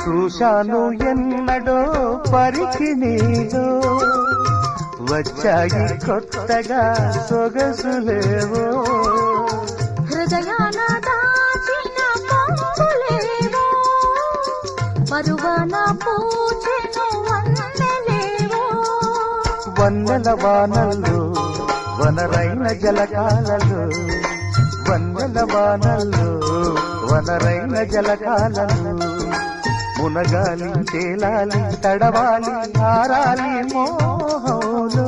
చూశాను ఎన్నడో పరికి నీలో వచ్చాయి కొత్తగా సొగసులేవో హృదయాన దాచిన పంపులేవో పరువాన పూచెను వన్నెలేవో వన్నెల వానల్లో వనరైన జలకాలలో వన్నెల వానల్లో వనరైన జలకాలలో మునగాలి తేలాలి తడవాలి ఆరాలి మోహంలో